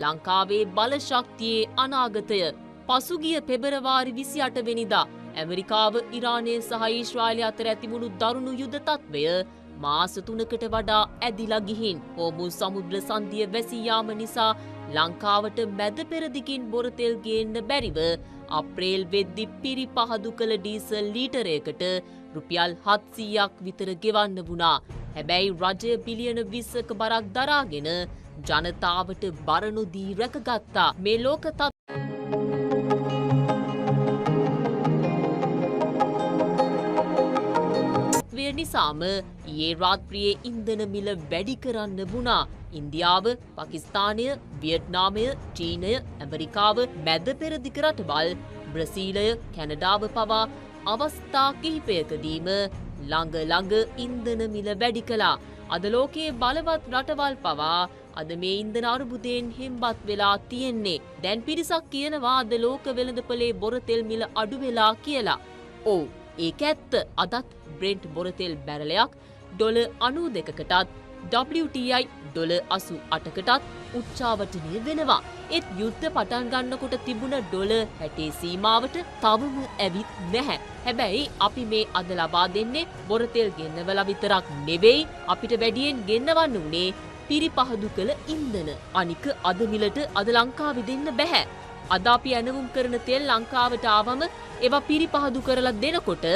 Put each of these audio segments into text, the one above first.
ලංකාවේ බල ශක්තියේ අනාගතය පසුගිය පෙබරවාරි 28 වෙනිදා ඇමරිකාව ඉරානය සහ ඊශ්‍රායලය අතර ඇතිවුණු දරුණු යුද තත්ත්වය මාස 3කට වඩා ඇදිලා ගිහින් හෝමුස් සමුද්‍ර සංධිය වැසී යාම නිසා ලංකාවට මැද පෙරදිගින් බොරතෙල් ගේන්න බැරිව අප්‍රේල් වෙද්දි පිරිපහදු කළ ඩීසල් ලීටරයකට රුපියල් 700ක් විතර ගෙවන්න වුණා. හැබැයි රජය බිලියන 20ක බරක් දරාගෙන ජනතාවට බර නොදී රැකගත්තා. මේ ලෝක තත්ත්වය නිසාම ඊයේ රාත්‍රියේ ඉන්ධන මිල වැඩි කරන්න වුණා. ඉන්දියාව, පාකිස්තානය, වියට්නාමය, චීනය, ඇමරිකාව, මැද පෙරදිග රටවල්, බ්‍රසීලය, කැනඩාව පවා අවස්ථා කිහිපයකදීම ළඟ ඉන්ධන මිල වැඩි කළා. අද ලෝකයේ බලවත් රටවල් පවා අද මේ ඉන්ධන අර්බුදයෙන් හෙම්බත් වෙලා තියෙන්නේ. දැන් පිරිසක් කියනවා අද ලෝක වෙළඳපොලේ බොරතෙල් මිල අඩු වෙලා කියලා. ඔව්, ඒක ඇත්ත. අදත් බ්‍රෙන්ට් බොරතෙල් බැරලයක් $92කටත් WTI $88කටත් උච්චාවටනය වෙනවා. ඒත් යුද්ධ පටන් ගන්නකොට තිබුණ $60 සීමාවට තවම ඇවිත් නැහැ. හැබැයි අපි මේ අද ලබා දෙන්නේ බොරතෙල් ගෙන්නවලා විතරක් නෙවෙයි, අපිට වැඩියෙන් ගෙන්නවන්න උනේ පිරිපහදු කළ ඉන්ධන. අනික අද මිලට අද ලංකාවේ දෙන්න බෑ. අද අපි ඇනවුම් කරන තෙල් ලංකාවට ආවම ඒවා පිරිපහදු කරලා දෙනකොට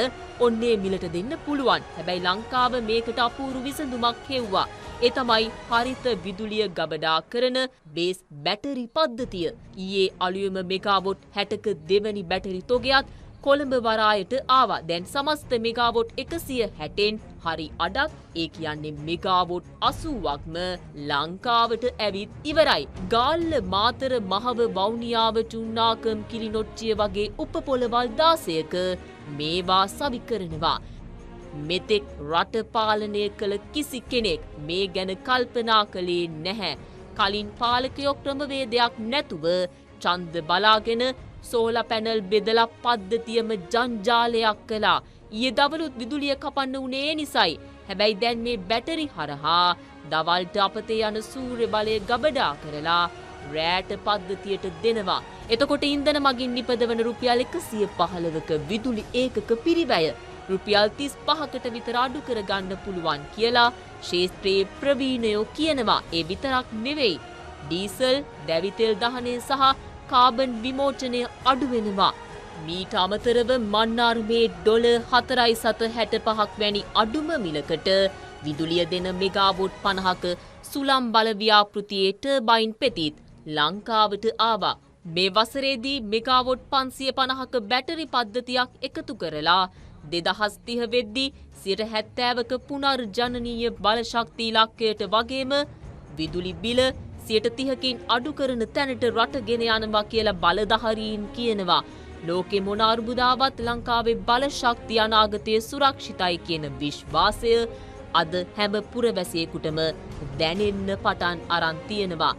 ඔන්නේ මිලට දෙන්න පුළුවන්. හැබැයි ලංකාව මේකට අපූරු විසඳුමක් හෙව්වා. ඒ තමයි හරිත විදුලිය ගබඩා කරන බේස් බැටරි පද්ධතිය. ඊයේ අලුයම මෙගාවොට් 60ක දෙවැනි බැටරි තොගයත් කොළඹ වරායට ආවා. දැන් සමස්ත මෙගාවොට් 160න් හරි අඩක්. ඒ කියන්නේ මෙගාවොට් 80ක්ම ලංකාවට ඇවිත් ඉවරයි. ගාල්ල, මාතර, මහව, වවුනියාව, චුන්නාකම්, කිලිනොච්චිය වගේ උපපොළවල් 16ක මේවා සවි කරනවා. මෙතෙක් රට පාලනය කළ කිසි කෙනෙක් මේ ගැන කල්පනා කළේ නැහැ. කලින් පාලකයෝ ක්‍රමවේදයක් නැතුව ඡන්ද බලාගෙන සෝලා පැනල් බෙදලා පද්ධතියම ජංජාලයක් කළා. ඊයේ දවලුත් විදුලිය කපන්න උනේ නිසයි. හැබැයි දැන් මේ බැටරි හරහා දවල්ට අපතේ යන සූර්ය බලය ගබඩා කරලා රෑට පද්ධතියට දෙනවා. එතකොට ඉන්ධන මගින් නිපදවන රුපියල් 115ක විදුලි ඒකක පිරිවැය රුපියල් 35කට විතර අඩු කරගන්න පුළුවන් කියලා ශේත්‍රයේ ප්‍රවීණයෝ කියනවා. ඒ විතරක් නෙවෙයි, ඩීසල්, දැවිතෙල් දහනය සහ කාබන් විමෝචනය අඩු වෙනවා. මීට අමතරව මන්නාරමේ $4.65ක් වැනි අඩුම මිලකට විදුලිය දෙන මෙගාවොට් 50ක සුළම් බල ව්‍යාපෘතියේ ටර්බයින් පෙතිත් ලංකාවට ආවා. මේ වසරේදී මෙගාවොට් 550ක බැටරි පද්ධතියක් එකතු කරලා 2030 වෙද්දී 70ක පුනර්ජනනීය බල ශක්ති ඉලක්කයට වගේම විදුලි බිල 30%කින් අඩු කරන තැනට රට ගෙන යනවා කියලා බලධාරීන් කියනවා. ලෝකෙ මොන අර්බුදාවත් ලංකාවේ බල ශක්තිය අනාගතයේ සුරක්ෂිතයි කියන විශ්වාසය අද හැම පුරවැසියෙකුටම දැනෙන්න පටන් අරන් තියෙනවා.